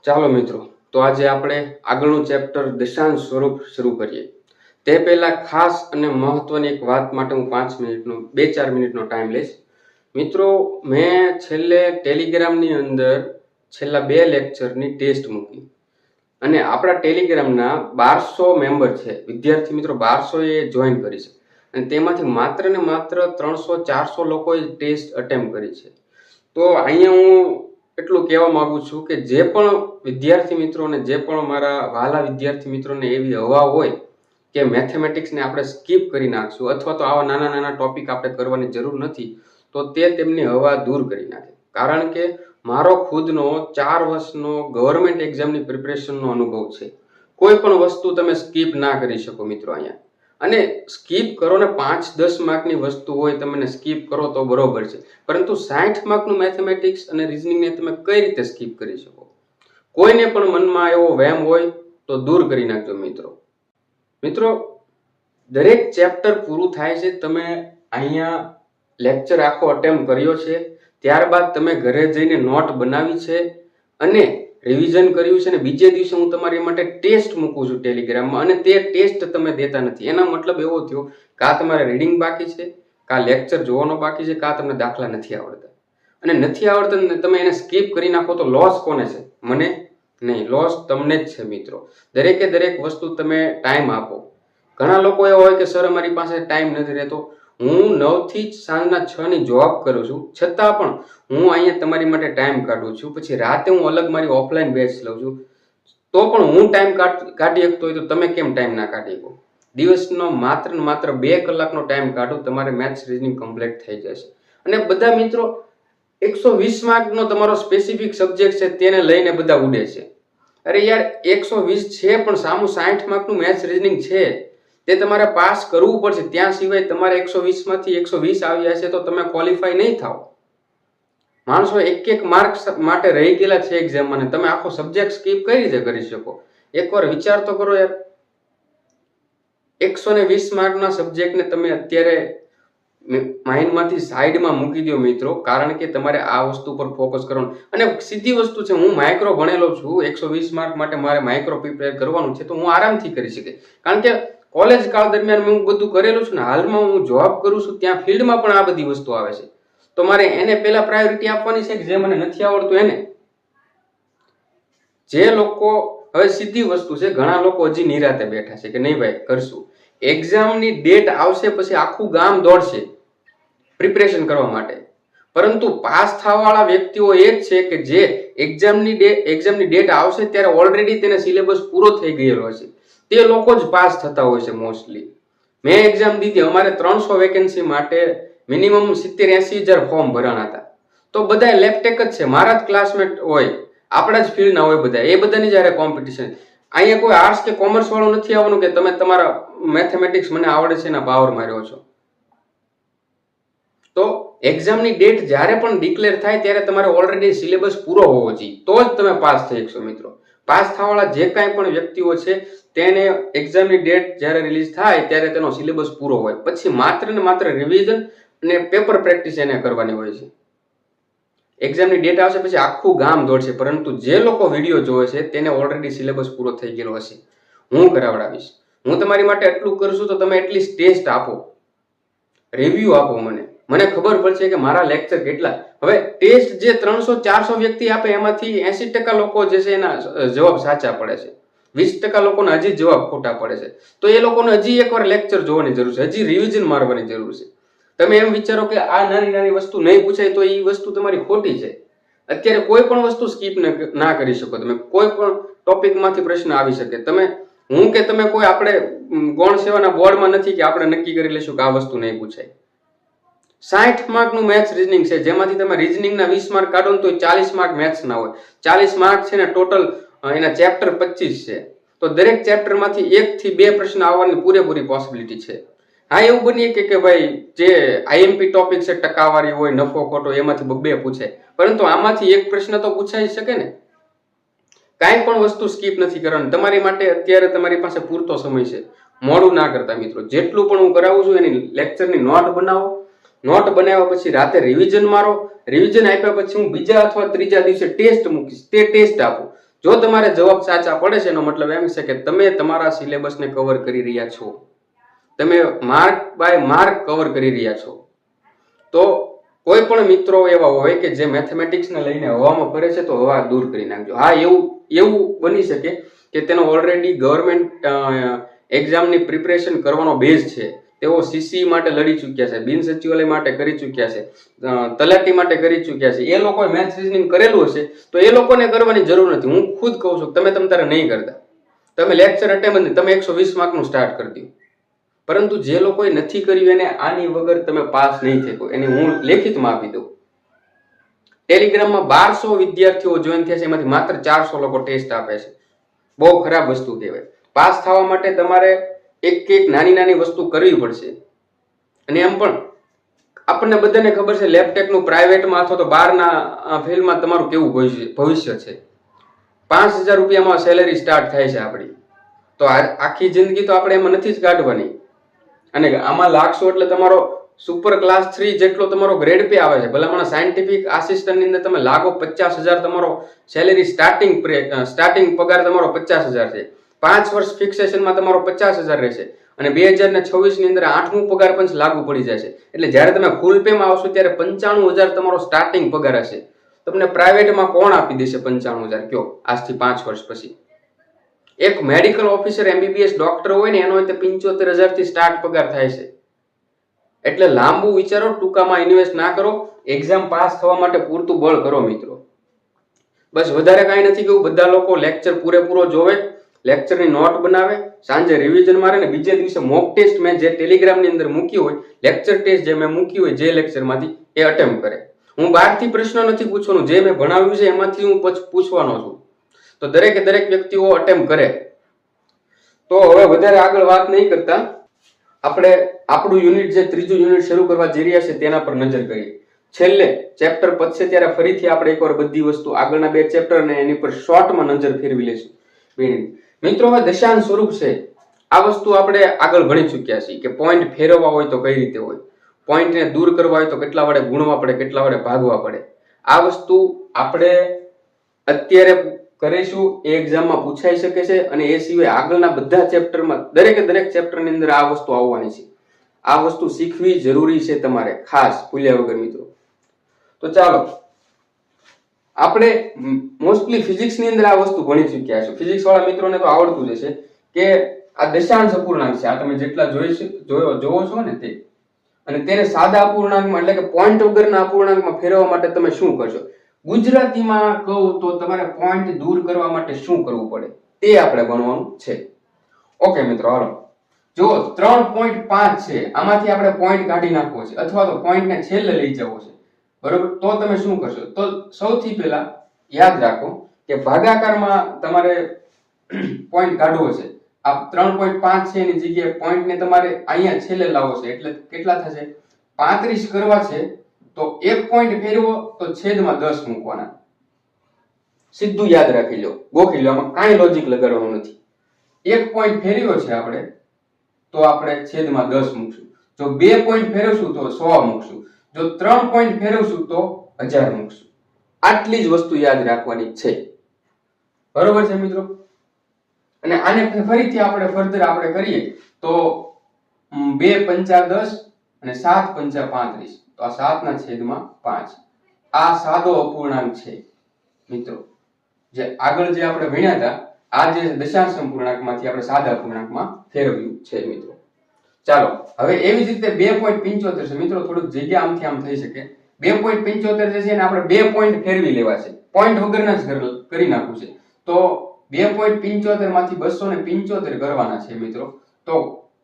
ચાલો મિત્રો, તો આજે આપણે આગળનું ચેપ્ટર દશાંશ સ્વરૂપ શરૂ કરીએ. તે પહેલા ખાસ અને મહત્વની એક વાત માટે હું 2-4 મિનિટનો ટાઈમ લઈશ. મિત્રો, મેં છેલ્લે ટેલિગ્રામની અંદર છેલ્લા 2 લેક્ચરની ટેસ્ટ મૂકી અને આપણા ટેલિગ્રામના 1200 મેમ્બર છે, વિદ્યાર્થી મિત્રો 1200 એ જોઈન કરી છે અને તેમાંથી માત્ર ને માત્ર 300-400 લોકોએ ટેસ્ટ અટેમ્પ કરી છે. તો અહીંયા હું એટલું કહેવા માંગુ છું કે જે પણ વિદ્યાર્થી મિત્રોને, જે પણ મારા વહાલા વિદ્યાર્થી મિત્રોને એવી હવા હોય કે મેથેમેટિક્સને આપણે સ્કીપ કરી નાખશું અથવા તો આવા નાના નાના ટોપિક આપણે કરવાની જરૂર નથી, તો તે તેમની હવા દૂર કરી નાખે. કારણ કે મારો ખુદનો 4 વર્ષનો ગવર્મેન્ટ એક્ઝામની પ્રિપરેશનનો અનુભવ છે. કોઈ પણ વસ્તુ તમે સ્કીપ ના કરી શકો મિત્રો અહીંયા. અને સ્કીપ કરો ને 5-10 માર્કની વસ્તુ હોય, તમે સ્કીપ કરો તો બરોબર છે, પરંતુ 60 માર્કનું મેથેમેટિક્સ અને રીઝનિંગને તમે કઈ રીતે સ્કીપ કરી શકો? કોઈને પણ મનમાં એવો વહેમ હોય તો દૂર કરી નાખજો મિત્રો. દરેક ચેપ્ટર પૂરું થાય છે, તમે અહીંયા લેક્ચર આખો અટેમ્પ કર્યો છે, ત્યારબાદ તમે ઘરે જઈને નોટ બનાવી છે અને રિવિઝન કર્યું છે, અને બીજે દિવસે હું તમારી માટે ટેસ્ટ મૂકું છું ટેલિગ્રામમાં, અને તે ટેસ્ટ તમે દેતા નથી. એના મતલબ એવો થયો કાં તમારે રીડિંગ બાકી છે, કાં લેક્ચર જોવાનો બાકી છે, કાં તમને દાખલા નથી આવડતા. અને નથી આવડતા તમે એને સ્કીપ કરી નાખો તો લોસ કોને છે? મને નહીં, લોસ તમને જ છે મિત્રો. દરેકે દરેક વસ્તુ તમે ટાઈમ આપો. ઘણા લોકો એવા હોય કે સર અમારી પાસે ટાઈમ નથી રહેતો. હું 9 થી સાંજના 6 ની જોબ કરું છું, છતાં પણ હું અહીંયા તમારી માટે ટાઈમ કાઢું છું. પછી રાતે હું અલગ મારી ઓફલાઈન બેચ લઉં છું, તો પણ હું ટાઈમ કાઢી શકતો હોય તો તમે કેમ ટાઈમ ના કાઢી શકો? દિવસનો માત્ર 2 કલાકનો ટાઈમ કાઢો, તમારે મેથ્સ રીઝનિંગ કમ્પ્લીટ થઈ જશે. અને બધા મિત્રો 120 માર્કનો તમારો સ્પેસિફિક સબ્જેક્ટ છે, તેને લઈને બધા ઉડે છે. અરે યાર, 120 છે પણ સામું 60 માર્કનું મેથ્સ રીઝનિંગ છે, તે તમારે પાસ કરવું પડશે. ત્યાં સિવાય તમારે 120 માંથી 120 આવ્યા છે તો તમે ક્વોલિફાય નહીં થાવ. માણસો 1-1 માર્ક માટે રહી ગયેલા છે એક્ઝામમાં, અને તમે આખો સબ્જેક્ટ સ્કીપ કઈ રીતે કરી શકો? એકવાર વિચાર તો કરો યાર. 120 માર્કના સબ્જેક્ટને તમે અત્યારે માઇન્ડમાંથી સાઈડમાં મૂકી દો મિત્રો, કારણ કે તમારે આ વસ્તુ પર ફોકસ કરવાનું. અને સીધી વસ્તુ છે, હું માઇક્રો ભણેલો છું, 120 માર્ક માટે મારે માઇક્રો પ્રિપેર કરવાનું છે, તો હું આરામથી કરી શકે. કારણ કે કોલેજ કાળ દરમિયાન હું બધું કરેલું છું ને, હાલમાં હું જોબ કરું છું, ત્યાં ફિલ્ડમાં પણ આ બધી વસ્તુ આવે છે. તો મારે એને પહેલા પ્રાયોરિટી આપવાની છે કે જે મને નથી આવડતું એને. જે લોકો, હવે સીધી વસ્તુ છે, ઘણા લોકો હજી નિરાતે બેઠા છે કે નહીં ભાઈ કરશું. એક્ઝામની ડેટ આવશે પછી આખું ગામ દોડશે પ્રિપરેશન કરવા માટે, પરંતુ પાસ થવાવાળા વ્યક્તિઓ એ જ છે કે જે એક્ઝામની ડેટ આવશે ત્યારે ઓલરેડી તેને સિલેબસ પૂરો થઈ ગયેલો હશે. તે લોકો જ પાસ થતા હોય છે મોસ્ટલી. મેં એક્ઝામ દીધી, અમારે 300 વેકેન્સી માટે મિનિમમ 70-80 હજાર ફોર્મ ભરાણા હતા. તો બધા લેપટેક જ છે, મારા જ ક્લાસમેટ હોય, આપણા જ ફિલ્ડના હોય બધા, એ બધાની જ્યારે કોમ્પિટિશન. અહીંયા કોઈ આર્ટ્સ કે કોમર્સ વાળું નથી આવવાનું કે તમે તમારા મેથેમેટિક્સ મને આવડે છે એના પાવર માર્યો છો. તો એક્ઝામની ડેટ જ્યારે પણ ડિક્લેર થાય ત્યારે તમારે ઓલરેડી સિલેબસ પૂરો હોવો જોઈએ, તો જ તમે પાસ થઈ શકશો મિત્રો. પાસ થવાવાળા જે કાંઈ પણ વ્યક્તિઓ છે તેને એક્ઝામની ડેટ જ્યારે રિલીઝ થાય ત્યારે તેનો સિલેબસ પૂરો હોય, પછી માત્ર ને માત્ર રિવિઝન અને પેપર પ્રેક્ટિસ એને કરવાની હોય છે. એક્ઝામની ડેટ આવશે પછી આખું ગામ દોડશે, પરંતુ જે લોકો વિડીયો જોવે છે તેને ઓલરેડી સિલેબસ પૂરો થઈ ગયેલો હશે. હું કરાવડાવીશ. હું તમારી માટે એટલું કરશું તો તમે એટલીસ્ટ ટેસ્ટ આપો, રિવ્યુ આપો. મને ખબર પડશે કે મારા લેક્ચર કેટલા. હવે ટેસ્ટ જે 300-400 વ્યક્તિ આપે એમાંથી 80% લોકો જે છે એના જવાબ સાચા પડે છે, 20% લોકોને હજી જવાબ ખોટા પડે છે. તો એ લોકોને હજી એકવાર લેક્ચર જોવાની જરૂર છે, હજી રિવિઝન મારવાની જરૂર છે. તમે એમ વિચારો કે આ નાની નાની વસ્તુ નહીં પૂછાય તો એ વસ્તુ તમારી ખોટી છે. અત્યારે કોઈ પણ વસ્તુ સ્કીપ ના કરી શકો તમે. કોઈ પણ ટોપિકમાંથી પ્રશ્ન આવી શકે. હું કે તમે કોઈ આપણે ગૌણ સેવાના બોર્ડમાં નથી કે આપણે નક્કી કરી લેશું કે આ વસ્તુ નહીં પૂછાય. 60 માર્કનું મેથ્સ રીઝનિંગ છે, જેમાંથી તમે રીઝનિંગના 20 માર્ક કાઢો ને તો 40 માર્ક મેથ્સના હોય. 40 માર્ક છે ને ટોટલ એના ચેપ્ટર 25 છે, તો દરેક ચેપ્ટરમાંથી 1 થી 2 પ્રશ્ન આવવાની પૂરેપૂરી પોસિબિલિટી છે. હા, એવું બની કે ભાઈ જે આઈએમપી ટોપિક છે, ટકાવારી હોય, નફો ખોટો, એમાંથી 2 પૂછાય, પરંતુ આમાંથી 1 પ્રશ્ન તો પૂછાઈ શકે ને. કાંઈ પણ વસ્તુ સ્કીપ નથી કરવાની. તમારી માટે અત્યારે તમારી પાસે પૂરતો સમય છે, મોડું ના કરતા મિત્રો. જેટલું પણ હું કરાવું છું એની લેક્ચરની નોટ બનાવો. નોટ બનાવ્યા પછી રાતે રિવિઝન મારો. રિવિઝન આપ્યા પછી હું બીજા અથવા ત્રીજા દિવસે ટેસ્ટ મૂકીશ, તે ટેસ્ટ આપો. જો તમારે જવાબ સાચા પડે છે એનો મતલબ એમ છે કે તમે તમારા સિલેબસને કવર કરી રહ્યા છો, તમે માર્ક બાય માર્ક કવર કરી રહ્યા છો. તો કોઈ પણ મિત્રો એવા હોય કે જે મેથેમેટિક્સને લઈને હવામાં ફરે છે તો હવા દૂર કરી નાખજો. હા, એવું બની શકે કે તેનો ઓલરેડી ગવર્મેન્ટ એક્ઝામની પ્રિપરેશન કરવાનો બેઝ છે, તેઓ સીસી માટે લડી ચૂક્યા છે, બિન સચિવાલય માટે કરી ચૂક્યા છે, તલાટી માટે કરી ચૂક્યા છે. એ લોકોએ મેથ્સ રીઝનિંગ કરેલું હશે તો એ લોકોને કરવાની જરૂર નથી. હું ખુદ કહું છું, તમે તારે નહીં કરતા, તમે લેક્ચર અટેમ્પ નહીં, તમે 120 માર્કનું સ્ટાર્ટ કરી દો. પરંતુ જે લોકોએ નથી કર્યું એને આની વગર તમે પાસ નહીં થકો, એની હું લેખિતમાં આપી દઉં. ટેલિગ્રામમાં 1200 વિદ્યાર્થીઓ જોઈન થયા છે, એમાંથી માત્ર 400 લોકો ટેસ્ટ આપે છે. બહુ ખરાબ વસ્તુ કહેવાય. પાસ થવા માટે તમારે એક નાની વસ્તુ કરવી પડશે. અને એમ પણ આપણને બધાને ખબર છે લેબટેકનું પ્રાઇવેટમાં અથવા તો બહારના ફિલ્ડમાં તમારું કેવું ભવિષ્ય છે. 5000 રૂપિયામાં સેલેરી સ્ટાર્ટ થાય છે આપણી. તો આખી જિંદગી તો આપણે એમાં નથી જ કાઢવાની. અને આમાં લાગશો એટલે તમારો સુપર ક્લાસ 3 જેટલો તમારો ગ્રેડ પે આવે છે. ભલામણ સાયન્ટિફિક આસિસ્ટન્ટની અંદર તમે લાગો 50000 તમારો સેલેરી સ્ટાર્ટિંગ પગાર તમારો 50000 છે. 5 વર્ષ ફિક્સેશનમાં તમારો 50000 રહેશે. અને 2026 ની અંદર 8મું પગાર પંચ લાગુ પડી જાય છે. એટલે જ્યારે તમે ફૂલ પેમાં આવશો ત્યારે 95000 તમારો સ્ટાર્ટિંગ પગાર હશે. તમને પ્રાઇવેટમાં કોણ આપી દેશે 95000? કયો આજથી 5 વર્ષ પછી? એક મેડિકલ ઓફિસર MBBS ડોક્ટર હોય ને એનો 75000 થી સ્ટાર્ટ પગાર થાય છે. એટલે લાંબુ વિચારો, ટૂંકામાં ઇન્વેસ્ટ ના કરો. એક્ઝામ પાસ થવા માટે પૂરતું બળ કરો મિત્રો. બસ વધારે કાંઈ નથી કેવું. બધા લોકો લેક્ચર પૂરેપૂરો જોવે, લેક્ચરની નોટ બનાવે, સાંજે રિવિઝન મારે ને બીજે દિવસે મોક ટેસ્ટ મેં જે ટેલિગ્રામની અંદર મૂકી હોય, લેક્ચર ટેસ્ટ જે મેં મૂકી હોય જે લેક્ચરમાંથી, એ અટેમ્પ કરે. હું બહારથી પ્રશ્ન નથી પૂછવાનો, જે મેં ભણાવ્યું છે એમાંથી હું પૂછવાનો છું. તો દરેક વ્યક્તિઓ અટેમ્પ કરે. તો હવે વધારે આગળ વાત નહીં કરતા આપણે આપણું યુનિટ જે ત્રીજું યુનિટ શરૂ કરવા જઈ રહ્યા છે તેના પર નજર કરીએ. છેલ્લે ચેપ્ટર પતશે ત્યારે ફરીથી આપણે એકવાર બધી વસ્તુ આગળના 2 ચેપ્ટર ને એની પર શોર્ટમાં નજર ફેરવી લઈશું. મિત્રો, હવે દશાંશ સ્વરૂપ છે. આ વસ્તુ આપણે આગળ ભણી ચૂક્યા છીએ કે પોઈન્ટ ફેરવવા હોય તો કઈ રીતે હોય, પોઈન્ટને દૂર કરવા હોય તો કેટલા વડે ગુણવા પડે, કેટલા વડે ભાગવા પડે. આ વસ્તુ આપણે અત્યારે કરીશું. એ એક્ઝામમાં પૂછાઈ શકે છે. અને એ સિવાય આગળના બધા ચેપ્ટરમાં દરેક ચેપ્ટરની અંદર આ વસ્તુ આવવાની છે. આ વસ્તુ શીખવી જરૂરી છે તમારે, ખાસ ભૂલ્યા વગર મિત્રો. તો ચાલો, આપણે મોસ્ટલી ફિઝિક્સ ની અંદર આ વસ્તુ ભણી ચૂક્યા છે. ફિઝિક્સ વાળા મિત્રોને તો આવડતું જ હશે કે આ દશાંશ અપૂર્ણાંક છે. આ તમે જેટલા જોવો છો ને તે, અને તેને સાદા અપૂર્ણાંકમાં એટલે કે પોઈન્ટ વગરના અપૂર્ણાંકમાં ફેરવવા માટે તમે શું કરશો? ગુજરાતીમાં કહું તો તમારે પોઈન્ટ દૂર કરવા માટે શું કરવું પડે તે આપણે ભણવાનું છે. ઓકે મિત્રો, હાલો. જો 3.5 છે, આમાંથી આપણે પોઈન્ટ કાઢી નાખવો છે અથવા તો પોઈન્ટને છેલ્લે લઈ જવો છે, બરોબર? તો તમે શું કરશો? તો સૌથી પહેલા યાદ રાખો કે ભાગાકારમાં તમારે પોઈન્ટ કાઢવો છે. આ 3.5 છે એની જગ્યાએ પોઈન્ટને તમારે અહીંયા છેલ્લે લાવવો છે. એટલે કેટલા થશે? 35 કરવા છે તો 1 પોઈન્ટ ફેરવો તો છેદમાં 10 મૂકવાના. સીધું યાદ રાખી લો, ગોખી લો, આમાં કાંઈ લોજિક લગાડવાનું નથી. 1 પોઈન્ટ ફેરવ્યો છે આપણે તો આપણે છેદમાં 10 મૂકશું. જો 2 પોઈન્ટ ફેરવશું તો 100 મૂકશું. જો 3 પોઈન્ટ ફેરવશું તો 1000 મૂકશું. આટલી જ વસ્તુ યાદ રાખવાની છે, બરોબર છે મિત્રો? અને આને ફરીથી આપણે ફર્ધર આપણે કરીએ તો 2 પંચા 10 અને 7 પંચા 35, તો આ 7 ના છેદમાં 5. આ સાદો અપૂર્ણાંક છે મિત્રો. જે આગળ જે આપણે ભણ્યા હતા, આ જે દશાંશ અપૂર્ણાંકમાંથી આપણે સાદા અપૂર્ણાંકમાં ફેરવ્યું છે મિત્રો. ચાલો, હવે એવી જ રીતે 2.75 છે મિત્રો. થોડુંક જગ્યા આમથી આમ થઈ શકે. 2.75 જે છે ને આપણે 2 પોઈન્ટ ફેરવી લેવા છે, પોઈન્ટ વગરના જ કરી નાખવું છે. તો 2.75 માંથી 275 કરવાના છે મિત્રો. તો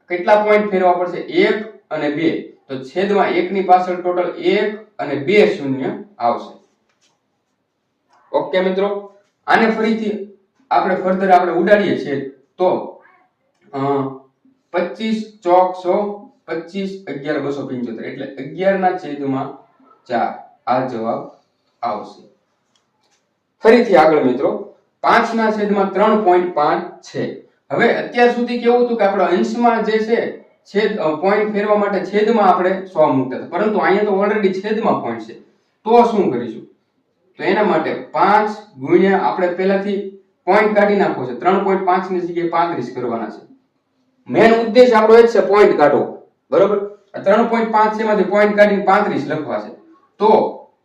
કેટલા પોઈન્ટ ફેરવા પડશે? 1 અને 2. તો છેદમાં 1 ની પાછળ ટોટલ 1 અને 2 શૂન્ય આવશે. ઓકે મિત્રો, આને ફરીથી આપણે ફર્ધર આપણે ઉડાડીએ છીએ તો 25 ચોક 100, 25 11 275 એટલે 11 ના છેદમાં 4 આ જવાબ આવશે. ફરીથી આગળ મિત્રો, 5 ના છેદમાં 3.5 છે. હવે અત્યાર સુધી કેવું હતું કે આપણે અંશમાં જે છે છેદ પોઈન્ટ ફેરવા માટે છેદમાં આપણે 100 મૂકતા હતા, પરંતુ અહીંયા તો ઓલરેડી છેદમાં પોઈન્ટ છે. તો શું કરીશું? તો એના માટે 5 ગુણ્યા આપણે પહેલાથી પોઈન્ટ કાઢી નાખવો છે. 3.5 ની જગ્યાએ 35 કરવાના છે. મેન ઉદ્દેશ આપણો એ જ છે પોઈન્ટ કાઢો, બરોબર. 3.5 છે એમાંથી પોઈન્ટ કાઢીને 35 લખવા છે. તો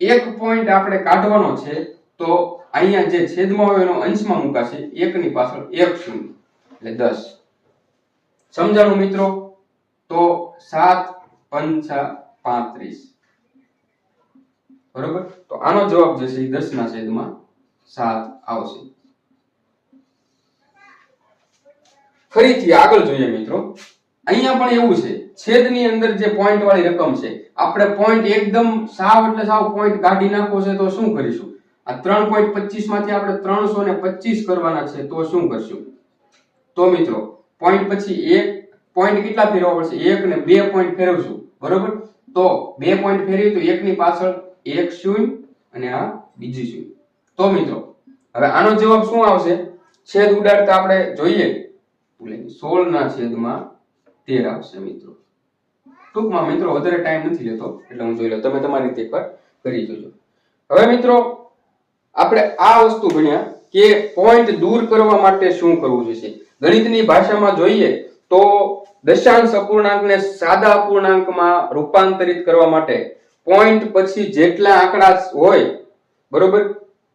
એક પોઈન્ટ આપણે કાઢવાનો છે, તો અહીંયા જે છેદમાં હોય એનો અંશમાં મુકાશે, 1 ની પાછળ 1 શૂન્ય એટલે 10. સમજાણું મિત્રો? તો 7 પંચા 35, બરોબર. તો આનો જવાબ જે છે 10 ના છેદમાં 7 આવશે. ફરીથી આગળ જોઈએ મિત્રો. અહીંયા પણ એવું છે, છેદની અંદર જે પોઈન્ટ વાળી રકમ છે, આપણે પોઈન્ટ એકદમ સાવ એટલે સાવ પોઈન્ટ કાઢી નાખવો છે, તો શું કરીશું? આ 3.25 માંથી આપણે 325 કરવાના છે, તો શું કરશું? તો મિત્રો પોઈન્ટ પછી એક પોઈન્ટ કેટલા ફેરવવા પડશે? 1 ને 2 પોઈન્ટ ફેરવશું, બરોબર. તો 2 પોઈન્ટ ફેરવી તો 1 ની પાછળ 1 શૂન્ય અને આ બીજી શૂન્ય. તો મિત્રો હવે આનો જવાબ શું આવશે? છેદ ઉડાડતા આપણે જોઈએ 16 ના છેદમાં 13 આવશે મિત્રો. ટૂંકમાં મિત્રો વધારે ટાઈમ નથી લેતો એટલે હું જોઈ લઉં, તમે તમારી રીતે એકવાર કરી જોજો. હવે મિત્રો આપણે આ વસ્તુ ભણ્યા કે પોઈન્ટ દૂર કરવા માટે શું કરવું જોઈએ. ગણિતની ભાષામાં જોઈએ તો દશાંશ અપૂર્ણાંકને સાદા અપૂર્ણાંકમાં રૂપાંતરિત કરવા માટે પોઈન્ટ પછી જેટલા આંકડા હોય, બરોબર,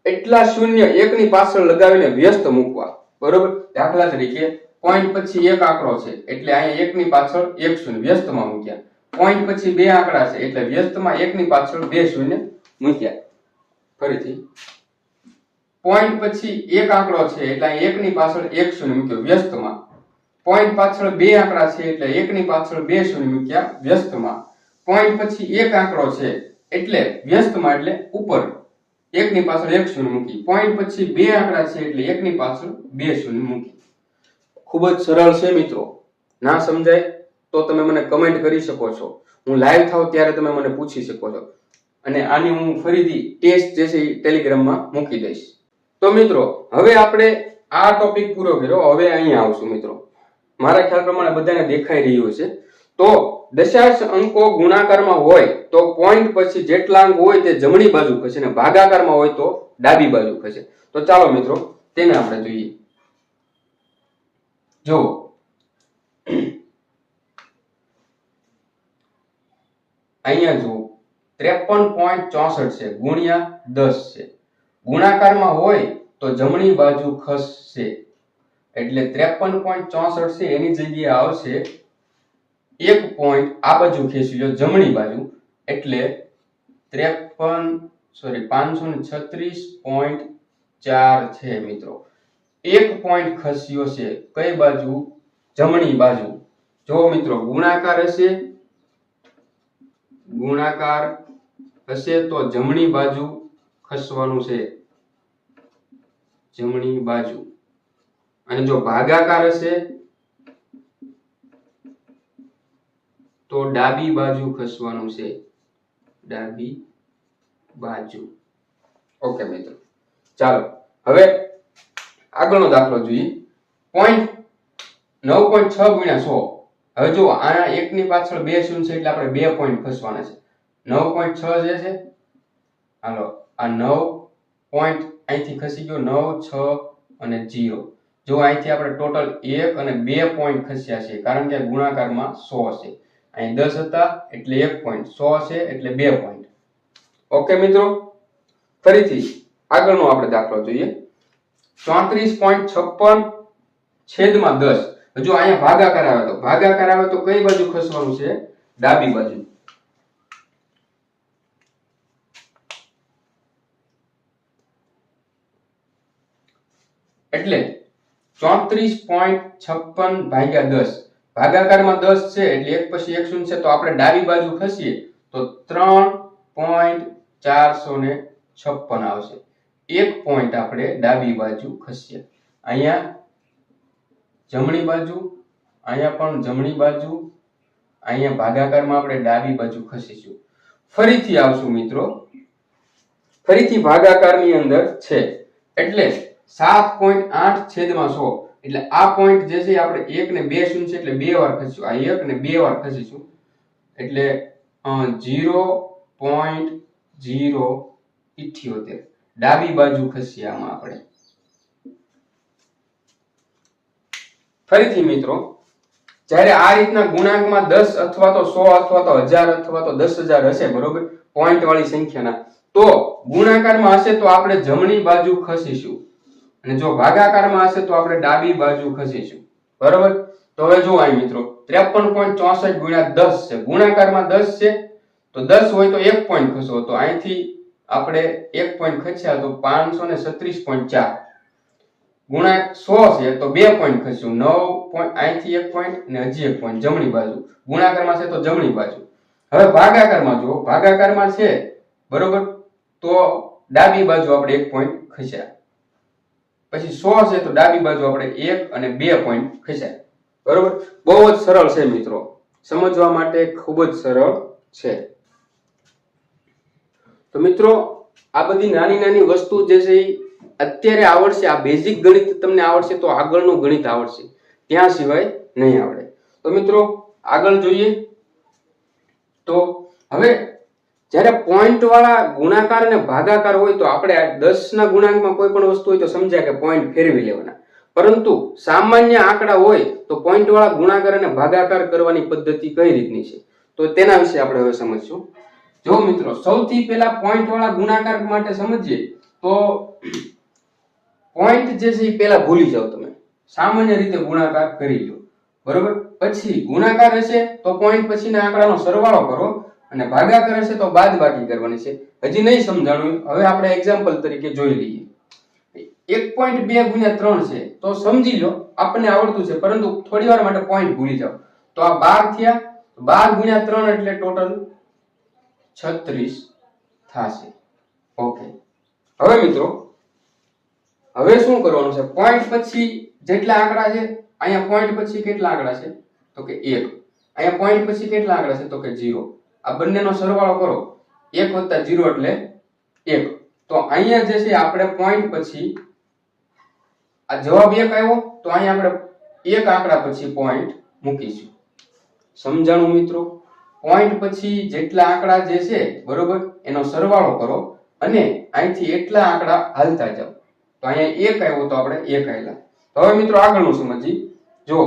એટલા શૂન્ય 1 ની પાછળ લગાવીને વ્યસ્ત મૂકવા, બરોબર. દાખલા તરીકે પોઈન્ટ પછી એક આંકડો છે એટલે અહીંયા 1 ની પાછળ 1 શૂન્ય વ્યસ્તમાં મૂક્યા. પોઈન્ટ પછી બે આંકડા છે એટલે વ્યસ્તમાં 1 ની પાછળ 2 શૂન્ય મૂક્યા. ફરીથી પોઈન્ટ પછી એક આંકડો છે એટલે 1 ની પાછળ 1 શૂન્ય મૂક્યો વ્યસ્તમાં. પોઈન્ટ પાછળ બે આંકડા છે એટલે 1 ની પાછળ 2 શૂન્ય મૂક્યા વ્યસ્તમાં. પોઈન્ટ પછી એક આંકડો છે એટલે વ્યસ્તમાં એટલે ઉપર 1 ની પાછળ 1 શૂન્ય મૂકી. પોઈન્ટ પછી બે આંકડા છે એટલે 1 ની પાછળ 2 શૂન્ય મૂકી. ખૂબ જ સરળ છે મિત્રો. ના સમજાય તો તમે મને કમેન્ટ કરી શકો છો. હું લાઈવ થાવ ત્યારે તમે મને પૂછી શકો છો અને આની હું ફરીથી ટેસ્ટ જે છે એ ટેલિગ્રામમાં મૂકી દઈશ. તો મિત્રો હવે આપણે આ ટોપિક પૂરો કર્યો. હવે અહીંયા આવશું મિત્રો. મારા ખ્યાલ પ્રમાણે બધાને દેખાઈ રહ્યું છે. તો દશાંશ અંકો ગુણાકારમાં હોય તો પોઈન્ટ પછી જેટલા અંક હોય તે જમણી બાજુ ખસે અને ભાગાકારમાં હોય તો ડાબી બાજુ ખસે. તો ચાલો મિત્રો તેને આપણે જોઈએ. જો અહીંયા જો 53.64 છે ગુણ્યા 10 છે. ગુણાકારમાં હોય તો જમણી બાજુ ખસશે એટલે 53.64 છે એની જગ્યાએ આવશે 1 પોઈન્ટ આ બાજુ ખેંચી લો જમણી બાજુ એટલે 536.4 છે મિત્રો. 1 પોઈન્ટ ખસ્યો છે કઈ બાજુ? જમણી બાજુ. જો મિત્રો ગુણાકાર હશે તો જમણી બાજુ ખસવાનું છે, જમણી બાજુ. અને જો ભાગાકાર હશે તો ડાબી બાજુ ખસવાનું છે, ડાબી બાજુ. ઓકે મિત્રો ચાલો હવે આગળનો દાખલો જોઈએ. પોઈન્ટ 9.6 ગુણ્યા 100. હવે જો આ 1 ની પાછળ 2 શૂન્ય છે એટલે આપણે 2 પોઈન્ટ ખસવાના છે. 9.6 જે છે, હાલો આ 9 પોઈન્ટ અહીંથી ખસી ગયો 9 6 અને 0. જો અહીંથી આપણે ટોટલ 1 અને 2 પોઈન્ટ ખસ્યા છે કારણ કે ગુણાકારમાં 100 છે. અહીં 10 હતા એટલે 1 પોઈન્ટ, 100 છે એટલે 2 પોઈન્ટ. ઓકે મિત્રો ફરીથી આગળનો આપણે દાખલો જોઈએ. 34.56 છેદમાં 10. જો અહીંયા ભાગાકાર આવે તો કઈ બાજુ ખસવાનું છે? ડાબી બાજુ. એટલે 34.56 ભાગ્યા 10. ભાગાકારમાં 10 છે એટલે એક પછી એક શૂન્ય છે તો આપણે ડાબી બાજુ ખસીએ તો 3.456 આવશે. 1 પોઈન્ટ આપણે ડાબી બાજુ ખસીએ. અહીંયા જમણી બાજુ, અહીંયા પણ જમણી બાજુ, અહીંયા ભાગાકારમાં આપણે ડાબી બાજુ ખસીશું. ફરીથી આવશું મિત્રો. ફરીથી ભાગાકારની અંદર છે એટલે 7.8 છેદમાં 100 એટલે આ પોઈન્ટ જે છે આપણે 1 ને 2 શૂન્ય છે એટલે 2 વાર ખસીશું. આ 1 ને 2 વાર ખસીશું એટલે 0.078 ડાબી બાજુ ખસીએ આમાં આપણે. ફરીથી મિત્રો, જ્યારે આ રીતના ગુણાંકમાં 10 અથવા તો 100 અથવા તો 1000 અથવા તો 10,000 હશે, બરોબર, પોઈન્ટ વાળી સંખ્યાના, તો ગુણાકારમાં હશે તો આપણે જમણી બાજુ ખસીશું અને જો ભાગાકારમાં હશે તો આપણે ડાબી બાજુ ખસીશું, બરોબર. તો હવે જો અહીં મિત્રો 53.64 ગુણ્યા 10 છે, ગુણાકારમાં 10 છે તો 10 હોય તો 1 પોઈન્ટ ખસો, તો અહીંથી આપણે 1 પોઈન્ટ ખસ્યા તો 536.4. ગુણાંક 100 છે તો 2 પોઈન્ટ ખસ્યું, 9 પોઈન્ટ, અહીંથી 1 પોઈન્ટ અને હજી 1 પોઈન્ટ જમણી બાજુ. ગુણાકારમાં છે તો જમણી બાજુ. હવે ભાગાકારમાં જો ભાગાકારમાં છે, બરોબર, તો ડાબી બાજુ આપણે 1 પોઈન્ટ ખસ્યા. પછી 100 છે તો ડાબી બાજુ આપણે 1 અને 2 પોઈન્ટ ખસ્યા, બરોબર. બહુ જ સરળ છે મિત્રો, સમજવા માટે ખૂબ જ સરળ છે. તો મિત્રો, આ બધી નાની નાની વસ્તુ જે છે એ અત્યારે આવડશે, આ બેઝિક ગણિત તમને આવડશે તો આગળનું ગણિત આવડશે, ત્યાં સિવાય નહીં આવડે. તો મિત્રો આગળ જોઈએ. તો હવે જ્યારે પોઈન્ટ વાળા ગુણાકાર અને ભાગાકાર હોય તો આપણે 10 ના ગુણાંકમાં કોઈ પણ વસ્તુ હોય તો સમજાય કે પોઈન્ટ ફેરવી લેવાના, પરંતુ સામાન્ય આંકડા હોય તો પોઈન્ટ વાળા ગુણાકાર અને ભાગાકાર કરવાની પદ્ધતિ કઈ રીતની છે તો તેના વિશે આપણે હવે સમજીશું. જો મિત્રો, સૌથી પહેલા પોઈન્ટ વાળા ગુણાકાર માટે સમજીએ તો પોઈન્ટ જે છે એ પહેલા ભૂલી જાઓ, તમે સામાન્ય રીતે ગુણાકાર કરી લો, બરોબર. પછી ગુણાકાર હશે તો પોઈન્ટ પછીના આંકડાનો સરવાળો કરો અને ભાગાકાર હશે તો બાદબાકી કરવાની છે. હજી નહીં સમજાણું, હવે આપણે એક્ઝામ્પલ તરીકે જોઈ લઈએ. 1.2 ગુણ્યા 3 છે તો સમજી લો, આપણને આવડતું છે, પરંતુ થોડી વાર માટે પોઈન્ટ ભૂલી જાઓ. તો આ 12 થયા, 12 ગુણ્યા 3 એટલે ટોટલ 36 થશે. ઓકે. હવે મિત્રો, હવે શું કરવાનું છે? પોઈન્ટ પછી જેટલા આંકડા છે, અહીંયા પોઈન્ટ પછી કેટલા આંકડા છે તો કે 1, અહીંયા પોઈન્ટ પછી કેટલા આંકડા છે તો કે 0. આ બંનેનો સરવાળો કરો, 1 + 0 એટલે 1. તો અહીંયા જે છે આપણે પોઈન્ટ પછી આ જવાબ 1 આવ્યો તો અહીંયા આપણે એક આંકડા પછી પોઈન્ટ મૂકીશું. સમજાણું મિત્રો? પોઈન્ટ પછી જેટલા આંકડા જે છે, બરોબર, એનો સરવાળો કરો અને અહીંથી એટલા આંકડા હાલતા જાઓ. તો અહીંયા 1 આવ્યો તો આપણે 1 આયલા. તો હવે મિત્રો આગળનું સમજી. જો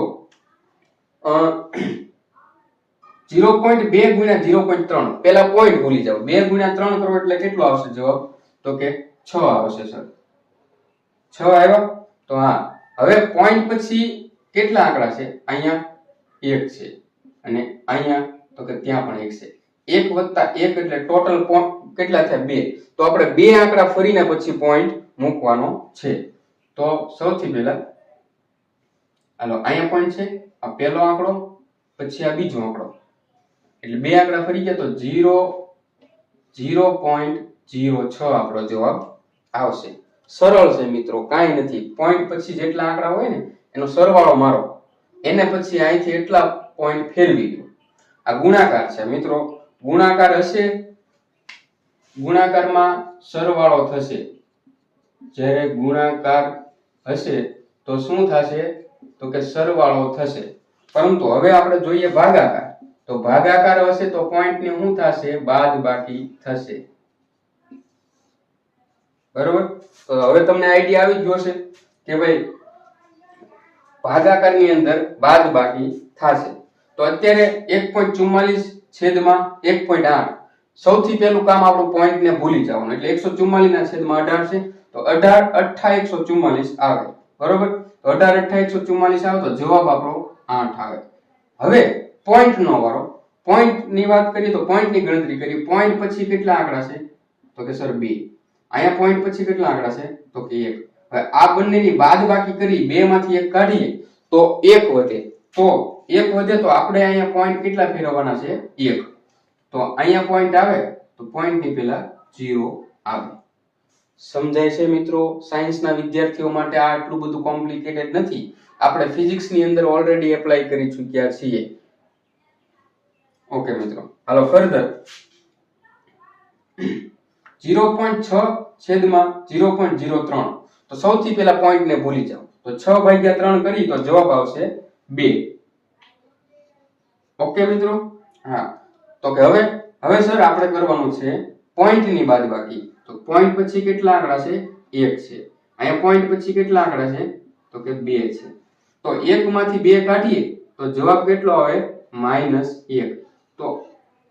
0.2 ગુણ્યા 0.3, પહેલા પોઈન્ટ ભૂલી જાઓ. 2 ગુણ્યા 3 કરો એટલે કેટલો આવશે જવાબ તો કે 6 આવશે સર. 6 આવ્યા. તો હા, હવે પોઈન્ટ પછી કેટલા આંકડા છે? અહીંયા 1 છે અને અહીંયા તો કે ત્યાં પણ 1 છે. 1 + 1 એટલે ટોટલ કેટલા થયા? 2. તો આપણે 2 આંકડા ફરીને પછી પોઈન્ટ મૂકવાનો છે. તો સૌથી પહેલા હાલો, અહીંયા પોઈન્ટ છે, આ પહેલો આંકડો, પછી આ બીજો આંકડો, એટલે 2 આંકડા ફરી ગયા તો 0.06 આપણો જવાબ આવશે. સરળ છે મિત્રો, કાંઈ નથી. પોઈન્ટ પછી જેટલા આંકડા હોય ને એનો સરવાળો મારો, એને પછી અહીંથી એટલા પોઈન્ટ ફેરવી દો. આ ગુણાકાર છે મિત્રો, ગુણાકાર હશે, ગુણાકારમાં સરવાળો થશે. જ્યારે ગુણાકાર હશે તો શું થશે તો કે સરવાળો થશે. પરંતુ હવે આપણે જોઈએ ભાગાકાર. તો ભાગાકાર હશે તો પોઈન્ટ ની શું થશે? બાદબાકી થશે, બરોબર. તો હવે તમને આઈડિયા આવી ગયો છે કે ભાઈ ભાગાકારની અંદર બાદબાકી થશે. તો અત્યારે 1.44 છેદમાં 1.8, સૌથી પહેલું કામ આપણું પોઈન્ટ ને ભૂલી જવાનું, એટલે 144 ના છેદમાં 18 છે તો 18 144 આવે, બરોબર. તો 18 144 આવે તો જવાબ આપણો 8 આવે. હવે પોઈન્ટ નો વારો. પોઈન્ટ ની વાત કરીએ તો પોઈન્ટ ની ગણતરી કરીએ. પોઈન્ટ પછી કેટલા આંકડા છે તો કે સર 2. અહીંયા પોઈન્ટ પછી કેટલા આંકડા છે તો કે 1. હવે આ બંનેની બાદબાકી કરી, 2 માંથી 1 કાઢીએ તો 1 વધે. તો 1 વધે તો આપણે અહીંયા પોઈન્ટ કેટલા ફેરવવાના છે? 1. તો અહીંયા પોઈન્ટ આવે તો પોઈન્ટ ની પહેલા 0 આવે. સમજાય છે મિત્રો? સાયન્સના વિદ્યાર્થીઓ માટે આ આટલું બધું કોમ્પ્લિકેટેડ નથી. આપણે ફિઝિક્સ ની અંદર ઓલરેડી એપ્લાય કરી ચૂક્યા છીએ. ઓકે મિત્રો, હાલો ફર્ધર. 0.6 છેદમાં 0.03, તો સૌથી પહેલા પોઈન્ટ ને ભૂલી જાઓ. તો 6/3 કરી તો જવાબ આવશે 2. ઓકે મિત્રો? હા. તો કે હવે સર આપણે કરવાનું છે પોઈન્ટ ની બાદબાકી. તો પોઈન્ટ પછી કેટલા આંકડા છે? 1 છે. અહીંયા પોઈન્ટ પછી કેટલા આંકડા છે તો કે 2 છે. તો 1 માંથી 2 કાઢીએ તો જવાબ કેટલો આવે -1.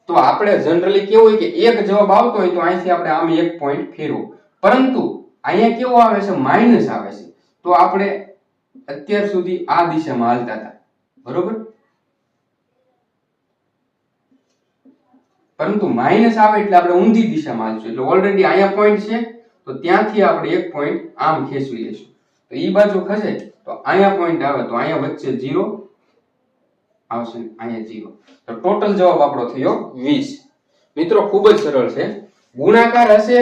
તો આપણે જનરલી કેવું હોય કે એક જવાબ આવતો હોય તો અહીંથી આપણે આમ 1 પોઈન્ટ ફેરવો, પરંતુ અહીંયા કેવો આવે છે માઈનસ આવે છે, તો આપણે અત્યાર સુધી આ દિશામાં હાલતા હતા, બરોબર, પરંતુ માઈનસ આવે એટલે આપણે ઊંધી દિશામાં હાલશું. એટલે ઓલરેડી અહીંયા પોઈન્ટ છે તો ત્યાંથી આપણે 1 પોઈન્ટ આમ ખેંચવી લઈશું. તો ઈ બાજુ ખસે તો અહીંયા પોઈન્ટ આવે તો અહીંયા વચ્ચે 0 આવશે, અહીંયા 0. તો ટોટલ જવાબ આપણો થયો 20. મિત્રો ખૂબ જ સરળ છે. ગુણાકાર હશે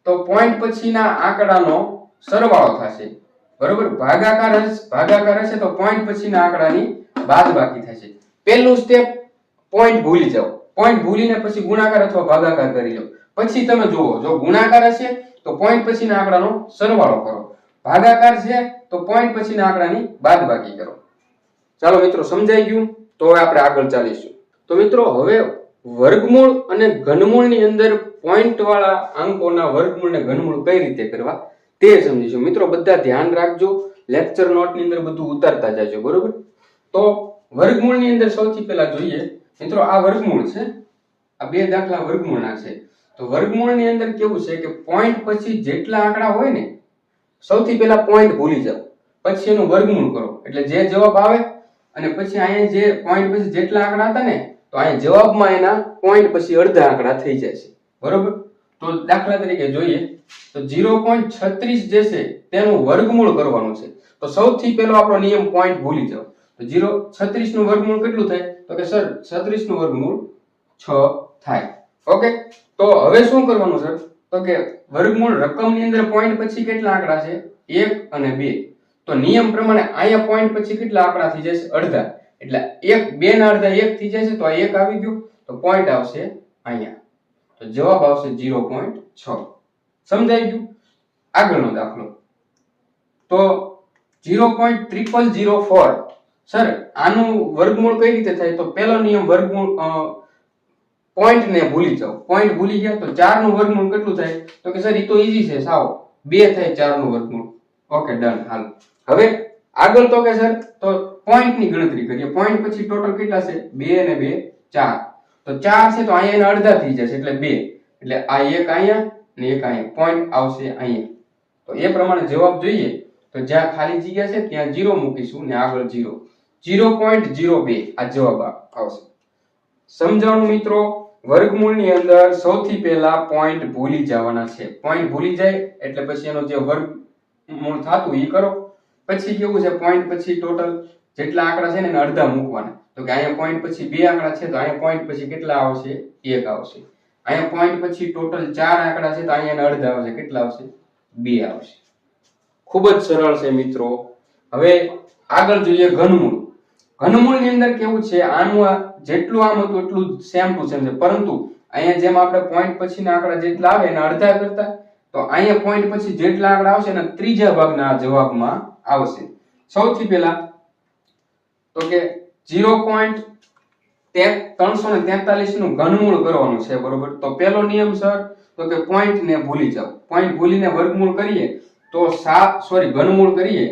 તો પોઈન્ટ પછીના આંકડાનો સરવાળો થશે, બરોબર. ભાગાકાર હશે તો પોઈન્ટ પછીના આંકડાની બાદબાકી થશે. પહેલું સ્ટેપ પોઈન્ટ ભૂલી જાઓ, પોઈન્ટ ભૂલીને પછી ગુણાકાર અથવા ભાગાકાર કરી લો. પછી તમે જુઓ, જો ગુણાકાર હશે તો પોઈન્ટ પછીના આંકડાનો સરવાળો કરો, ભાગાકાર છે તો પોઈન્ટ પછીના આંકડાની બાદબાકી કરો. ચાલો મિત્રો, સમજાઈ ગયું? તો હવે આપણે આગળ ચાલીશું. તો મિત્રો, હવે વર્ગમૂળ અને ઘનમૂળની અંદર પોઈન્ટ વાળા અંકોના વર્ગમૂળ અને ઘનમૂળ કઈ રીતે કરવા તે સમજીશું. મિત્રો બધા ધ્યાન રાખજો, લેક્ચર નોટની અંદર બધું ઉતારતા જાજો, બરોબર. તો વર્ગમૂળની અંદર સૌથી પહેલા જોઈએ મિત્રો, આ વર્ગમૂળ છે, આ બે દાખલા વર્ગમૂળના છે. તો વર્ગમૂળની અંદર કેવું છે કે પોઈન્ટ પછી જેટલા આંકડા હોય ને, સૌથી પહેલા પોઈન્ટ ભૂલી જાઓ, પછી એનું વર્ગમૂળ કરો એટલે જે જવાબ આવે, અને પછી અહીંયા જે પોઈન્ટ પછી જેટલા આંકડા હતા ને, તો અહીંયા જવાબમાં એના પોઈન્ટ પછી અડધા આંકડા થઈ જાય છે, બરોબર. તો દાખલા તરીકે જોઈએ તો 0.36 જે છે તેનું વર્ગમૂળ કરવાનું છે. તો સૌથી પહેલો આપણો નિયમ પોઈન્ટ ભૂલી જાઓ. તો 36 નું વર્ગમૂળ કેટલું થાય? તો કે સર 36 નું વર્ગમૂળ 6 થાય. ઓકે, તો હવે શું કરવાનું સર? તો કે વર્ગમૂળ રકમની અંદર પોઈન્ટ પછી કેટલા આંકડા છે? 1 અને 2. તો નિયમ પ્રમાણે અહીંયા પોઈન્ટ પછી કેટલા આંકડા થઈ જશે? અડધા. એટલે 1 2 ના અડધા 1 થઈ જશે, તો આ 1 આવી ગયું, તો પોઈન્ટ આવશે અહીંયા. તો જવાબ આવશે 0.6. સમજાઈ ગયું? આગળનો દાખલો તો 0.0004. સર આનું વર્ગમૂળ કઈ રીતે થાય? તો પહેલો નિયમ વર્ગમૂળ પોઈન્ટ ને ભૂલી જાઓ. પોઈન્ટ ભૂલી ગયા તો 4 નું વર્ગમૂળ કેટલું થાય? તો કે સર ઈ તો ઈઝી છે, સાવ 2 થાય 4 નું વર્ગમૂળ. Okay, done. હાલ હવે આગળ તો કે સર તો પોઈન્ટ ની ગણતરી કરીએ. પોઈન્ટ પછી ટોટલ કેટલા છે? 2 અને 2 4. તો 4 છે તો અહીંયા એના અડધા થઈ જશે એટલે 2. એટલે આ એક અહીંયા ને એક અહીંયા, પોઈન્ટ આવશે અહીંયા. તો એ પ્રમાણે જવાબ જોઈએ તો જ્યાં ખાલી જગ્યા છે ત્યાં 0 મૂકીશું ને આગળ 0. 0.02 આ જવાબ આવશે. સમજાણું મિત્રો? વર્ગમૂળની અંદર સૌથી પહેલા પોઈન્ટ ભૂલી જવાના છે. પોઈન્ટ ભૂલી જાય એટલે પછી એનો જે વર્ગમૂળ થાતું ઈ કરો. પછી કેવું છે, પોઈન્ટ પછી ટોટલ જેટલા આંકડા છે ને એને અડધા મૂકવાના. તો કે અહીંયા પોઈન્ટ પછી 2 આંકડા છે તો અહીંયા પોઈન્ટ પછી કેટલા આવશે? 1 આવશે. અહીંયા પોઈન્ટ પછી ટોટલ 4 આંકડા છે તો અહીંયા એના અડધા આવશે, કેટલા આવશે? 2 આવશે. ખૂબ જ સરળ છે મિત્રો. હવે આગળ જોઈએ ઘનમૂળ. ઘનમૂળની અંદર કેવું છે, આનું જેટલું આમ હતું એટલું સેમ ટુ સેમ છે, પરંતુ અહીંયા જેમ આપણે પોઈન્ટ પછીના આંકડા જેટલા આવે એના અડધા કરતા, તો અહીંયા પોઈન્ટ પછી જેટલા આંકડા આવશે એના ત્રીજા ભાગના જવાબમાં આવશે. સૌથી પહેલા તો કે 0.343 નું ઘનમૂળ કરવાનું છે, બરોબર. તો પહેલો નિયમ સર તો કે પોઈન્ટ ને ભૂલી જાઓ. પોઈન્ટ ભૂલીને વર્ગમૂળ કરીએ તો ઘનમૂળ કરીએ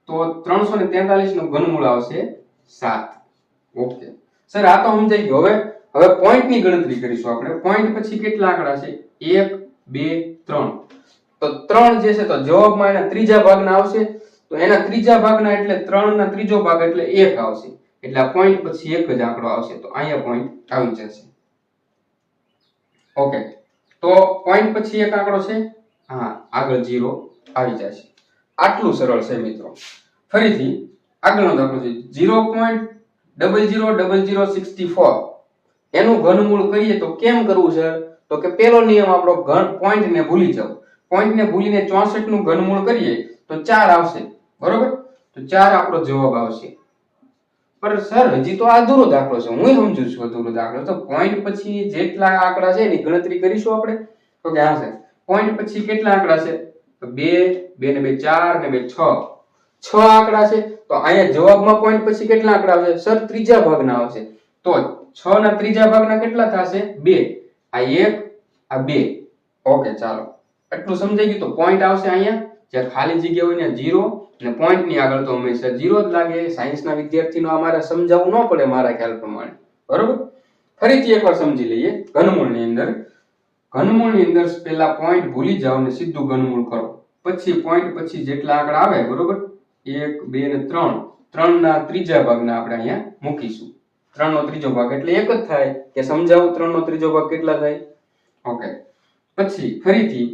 તો 343 નું ઘનમૂળ આવશે 7. ઓકે સર, આ તો સમજાઈ ગયું. હવે પોઈન્ટ ની ગણતરી કરીશું આપણે. પોઈન્ટ પછી કેટલા આંકડા છે? 1 2 3. તો 3 જે છે તો જવાબમાં એના ત્રીજા ભાગના આવશે. તો એના ત્રીજા ભાગના એટલે 3 ના ત્રીજો ભાગ એટલે 1 આવશે. એટલે આ પોઈન્ટ પછી એક જ આંકડો આવશે, તો અહીંયા પોઈન્ટ આવી જશે. ઓકે, તો પોઈન્ટ પછી એક આંકડો છે, હા, આગળ 0 આવી જશે. આટલું સરળ છે મિત્રો. ફરીથી આગળનો દાખલો છે 0.000064. એનું ઘનમૂળ કરીએ તો કેમ કરવું છે? તો કે પહેલો નિયમ આપણો પોઈન્ટ ને ભૂલી જાઓ. પોઈન્ટ ને ભૂલીને 64 નું ઘનમૂળ કરીએ તો 4 આવશે, બરોબર. તો 4 આપણો જવાબ આવશે. પણ સર હજી તો અધૂરો દાખલો છે, હું સમજુ છું અધૂરો દાખલો. તો પોઈન્ટ પછી જેટલા આંકડા છે એની ગણતરી કરીશું આપણે. તો કે હા સર, પોઈન્ટ પછી કેટલા આંકડા છે? તો 2 2 ને 2 4 ને 2 6. 6 આંકડા છે તો અહીંયા જવાબમાં પોઈન્ટ પછી કેટલા આંકડા આવશે? સર ત્રીજા ભાગના આવશે. તો 6 ના ત્રીજા ભાગના કેટલા થશે? 2. આ 1 આ 2. ઓકે ચાલો, એટલું સમજાઈ ગયું. તો પોઈન્ટ આવશે અહીંયા જ્યાં ખાલી જગ્યા હોય ને 0 અને પોઈન્ટ ની આગળ તો હંમેશા 0 જ લાગે. સાયન્સના વિદ્યાર્થીનો અમારે સમજાવવું ન પડે મારા ખ્યાલ પ્રમાણે, બરોબર. ફરીથી એકવાર સમજી લઈએ. ઘનમૂળની અંદર પહેલા પોઈન્ટ ભૂલી જાઓ અને સીધું ઘનમૂળ કરો. પછી પોઈન્ટ પછી જેટલા આંકડા આવે, બરોબર, 1 2 અને 3, 3 ના ત્રીજા ભાગના આપણે અહીંયા મૂકીશું. 3 નો ત્રીજો ભાગ એટલે 1 જ થાય. કે સમજાવું 3 નો ત્રીજો ભાગ કેટલા થાય? ઓકે. પછી ફરીથી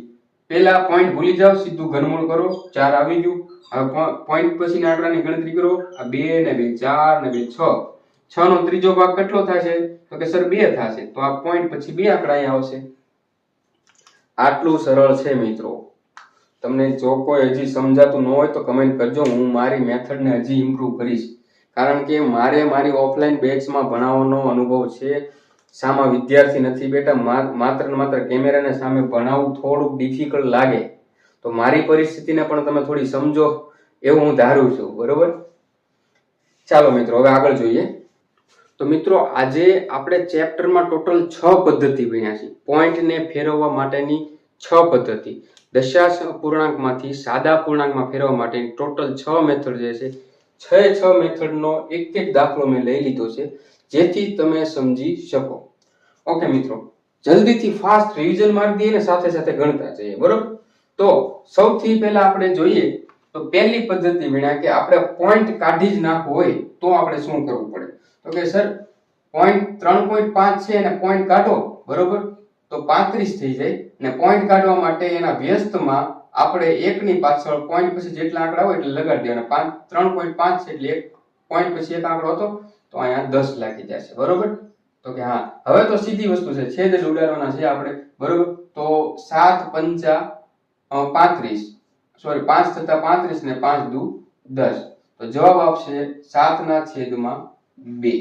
પહેલા પોઈન્ટ ભૂલી જાઓ, સીધું ઘનમૂળ કરો. 4 આવી ગયું. હવે પોઈન્ટ પછીના આંકડાની ગણતરી કરો. આ 2 ને 2 4 ને 2 6. 6 નો ત્રીજો ભાગ કેટલો થશે? તો કે સર 2 થશે. તો આ પોઈન્ટ પછી 2 આંકડા અહીંયા આવશે. આટલું સરળ છે મિત્રો. તમને જો કોઈ હજી સમજાતું ન હોય તો કમેન્ટ કરજો. હું મારી મેથડને હજી ઇમ્પ્રૂવ કરીશ, કારણ કે મારે મારી ઓફલાઈન બેચમાં ભણાવવાનો અનુભવ છે. સામા વિદ્યાર્થી નથી બેટા, માત્ર ને માત્ર કેમેરાને સામે ભણાવવું થોડુંક ડિફિકલ્ટ લાગે. તો મારી પરિસ્થિતિને પણ તમે થોડી સમજો એવું હું ધારું છું, બરોબર. ચાલો મિત્રો હવે આગળ જોઈએ. તો મિત્રો આજે આપણે ચેપ્ટરમાં ટોટલ 6 પદ્ધતિ ભણ્યા છે. પોઈન્ટને ફેરવવા માટેની 6 પદ્ધતિ. દશાંશ પૂર્ણાંકમાંથી સાદા પૂર્ણાંકમાં ફેરવવા માટેની ટોટલ 6 મેથડ જે છે, 6 મેથડનો એક દાખલો મેં લઈ લીધો છે, જેથી તમે સમજી શકો. ઓકે મિત્રો, જલ્દીથી ફાસ્ટ રિવિઝન મારી દઈએ ને સાથે સાથે ગણતા જઈએ, બરોબર. તો સૌથી પહેલા આપણે જોઈએ તો પહેલી પદ્ધતિ ભણ્યા કે આપણે પોઈન્ટ કાઢી જ નાખવો હોય તો આપણે શું કરવું પડે. તો કે સર પોઈન્ટ 3.5 છે અને પોઈન્ટ કાઢો, બરોબર, તો 35 થઈ જાય. અને પોઈન્ટ કાઢવા માટે એના વ્યસ્તમાં આપણે 1 ની પાછળ પોઈન્ટ પછી જેટલા આંકડા હોય એટલે લગાડી દેવાના. 3.5 છે એટલે 1 પોઈન્ટ પછી એક આંકડો હતો તો અહીંયા 10 લાગી જશે, બરોબર. તો કે હા, હવે તો સીધી વસ્તુ છે, છેદ જ ઉડાડવાના છે આપણે, બરોબર. તો 7 5 35, સોરી 5 થતા 35 ને 5 દુ 10. તો જવાબ આપશે 7 ના છેદમાં 2.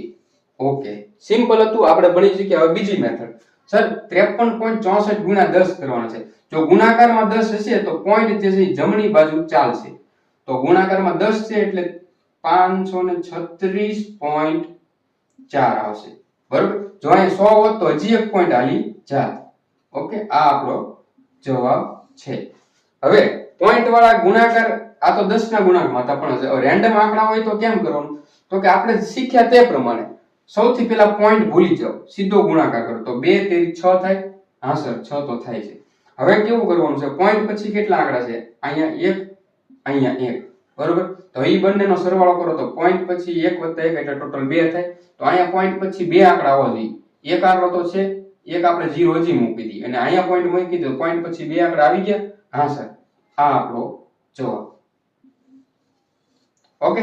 ઓકે, સિમ્પલ હતું, આપણે ભણી ચૂક્યા. હવે બીજી મેથડ. સર 53.64 ગુણ્યા 10 કરવાનો છે. જો ગુણાકારમાં 10 હશે તો પોઈન્ટ જે છે જમણી બાજુ ચાલશે. તો ગુણાકારમાં 10 છે એટલે 536.4 આવશે, બરોબર. જો અહીં 100 હોત તો હજી એક પોઈન્ટ હાલી જાત. ઓકે, આ આપણો જવાબ છે. હવે પોઈન્ટ વાળા ગુણાકાર, આ તો 10 ના ગુણાકારમાં હતા, પણ રેન્ડમ આંકડા હોય તો કેમ કરવાનું? તો કે આપણે શીખ્યા તે પ્રમાણે સૌથી પહેલા પોઈન્ટ ભૂલી જાઓ, સીધો ગુણાકાર કરો. તો 2 તેરી 6 થાય. હા સર 6 તો થાય છે. હવે કેવું કરવાનું છે? પોઈન્ટ પછી કેટલા આંકડા છે? અહીંયા 1, અહીંયા 1, બરોબર. તો એ બંનેનો સરવાળો કરો તો પોઈન્ટ પછી 1 + 1 એટલે ટોટલ 2 થાય. તો અહીંયા પોઈન્ટ પછી 2 આંકડા આવવા જોઈએ. એક આંકડો તો છે, એક આપણે 0 હજી મૂકી દઈએ અને અહીંયા પોઈન્ટ મૂકી દો. પોઈન્ટ પછી 2 આંકડા આવી ગયા. હા સર, આ આપણો જવાબ. ઓકે,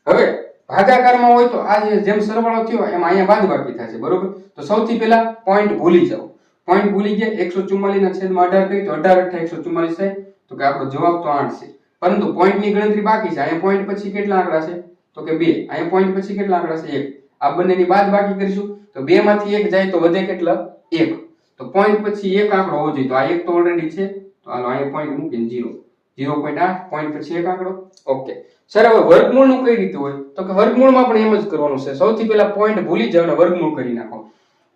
હવે ભાગાકારમાં હોય તો આ જેમ સરવાળો થયો એમ અહીંયા બાદબાકી થશે, બરોબર. તો સૌથી પહેલા પોઈન્ટ ભૂલી જાઓ. પોઈન્ટ ભૂલી ગયા, 144 ના છેદમાં 18 કરી તો 18 × 8 144 થાય. તો કે આપણો જવાબ તો 8 છે. પરંતુ પોઈન્ટની ગણતરી બાકી છે. અહીંયા પોઈન્ટ પછી કેટલા આંકડા છે? તો કે 2. અહીંયા પોઈન્ટ પછી કેટલા આંકડા છે? 1. આ બંનેની બાદબાકી કરીશું તો 2 માંથી 1 જાય તો વધે કેટલા? 1. તો પોઈન્ટ પછી એક આંકડો હોવો જોઈએ. તો આ 1 તો ઓલરેડી છે, તો હાલો અહીંયા પોઈન્ટ મૂકીને 0. 0.8 પોઈન્ટ પછી એક આંકડો. ઓકે સર, હવે વર્ગમૂળનું કઈ રીતે હોય? તો કે વર્ગમૂળમાં પણ એમ જ કરવાનું છે. સૌથી પહેલા પોઈન્ટ ભૂલી જાવ અને વર્ગમૂળ કરી નાખો.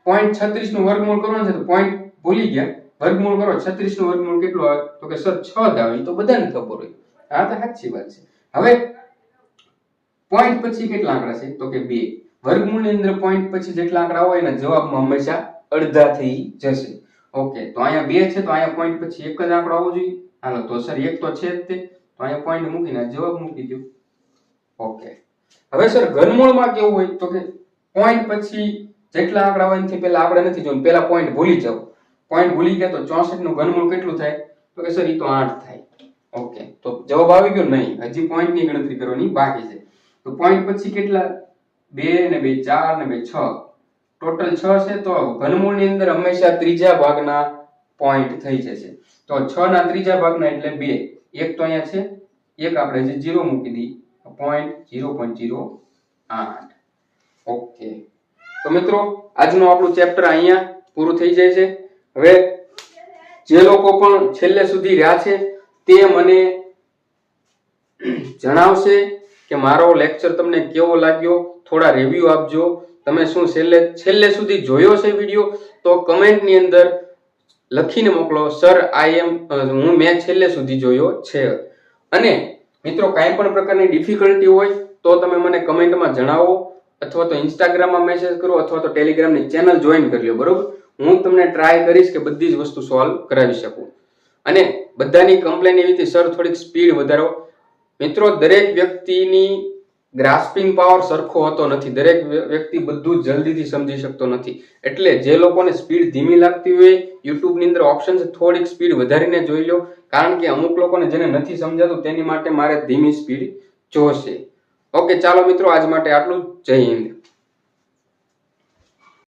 પોઈન્ટ 36 નું વર્ગમૂળ કરવાનું છે તો પોઈન્ટ ભૂલી ગયા, વર્ગમૂળ કરો. 36 નું વર્ગમૂળ કેટલું આવે? તો કે સર 6 જ આવે. તો બધાને ખબર હોય. હા તો સાચી વાત છે. હવે પોઈન્ટ પછી કેટલા આંકડા છે? તો કે 2. વર્ગમૂળની અંદર પોઈન્ટ પછી જેટલા આંકડા હોય એના જવાબમાં હંમેશા અડધા થઈ જશે. ઓકે, તો અહીંયા 2 છે તો અહીંયા પોઈન્ટ પછી એક જ આંકડો આવવો જોઈએ. હાલો, તો સર 1 તો છે જ તે, તો અહીંયા પોઈન્ટ મૂકીને જવાબ મૂકી દો. ઓકે, હવે સર ઘનમૂળમાં કેવું હોય? તો કે પોઈન્ટ પછી જેટલા આંકડા હોય એનાથી પહેલા આપણે નથી જોવાનું, પહેલા પોઈન્ટ ભૂલી જાવ. પોઈન્ટ ભૂલી ગયા તો 64 નું ઘનમૂળ કેટલું થાય? તો કે સર ઈ તો 8 થાય. ઓકે, તો જવાબ આવી ગયો? નહીં, હજી પોઈન્ટ ની ગણતરી કરવાની બાકી છે. તો પોઈન્ટ પછી કેટલા? 2 ને 2 4 ને 2 6, ટોટલ 6 છે. તો ઘનમૂળની અંદર હંમેશા ત્રીજા ભાગના પોઈન્ટ થઈ જશે. તો 6 ના ત્રીજા ભાગના એટલે 2. એક તો અહીંયા છે, એક આપણે જે 0 મૂકી દી, પોઈન્ટ 0.08. ઓકે, તો મિત્રો આજનું આપણું ચેપ્ટર અહીંયા પૂરું થઈ જાય છે. હવે જે લોકો પણ છેલ્લે સુધી રહ્યા છે તે મને જણાવશે કે મારો લેક્ચર તમને કેવો લાગ્યો. થોડા રિવ્યુ આપજો. તમે શું છેલ્લે સુધી જોયો છે વિડિયો? તો કમેન્ટની અંદર લખીને મોકલો, સર મેં છેલ્લે સુધી જોયો છે. અને મિત્રો કાંઈ પણ પ્રકારની ડિફિકલ્ટી હોય તો તમે મને કમેન્ટમાં જણાવો, અથવા તો ઇન્સ્ટાગ્રામમાં મેસેજ કરો, અથવા તો ટેલિગ્રામની ચેનલ જોઈન કરી લો. બરોબર, હું તમને ટ્રાય કરીશ કે બધી જ વસ્તુ સોલ્વ કરાવી શકું. અને બધાની કમ્પ્લેન એવી હતી, સર થોડીક સ્પીડ વધારો. મિત્રો દરેક વ્યક્તિની ગ્રાસ્પિંગ પાવર સરખો હોતો નથી, દરેક વ્યક્તિ બધું જલ્દીથી સમજી શકતો નથી. એટલે જે લોકોને સ્પીડ ધીમી લાગતી હોય યુટ્યુબની અંદર ઓપ્શન છે થોડીક સ્પીડ વધારીને જોઈ લો, કારણ કે અમુક લોકોને જેને નથી સમજાતું તેની માટે મારે ધીમી સ્પીડ જોશે. ઓકે, ચાલો મિત્રો, આજ માટે આટલું. જય હિન્દ.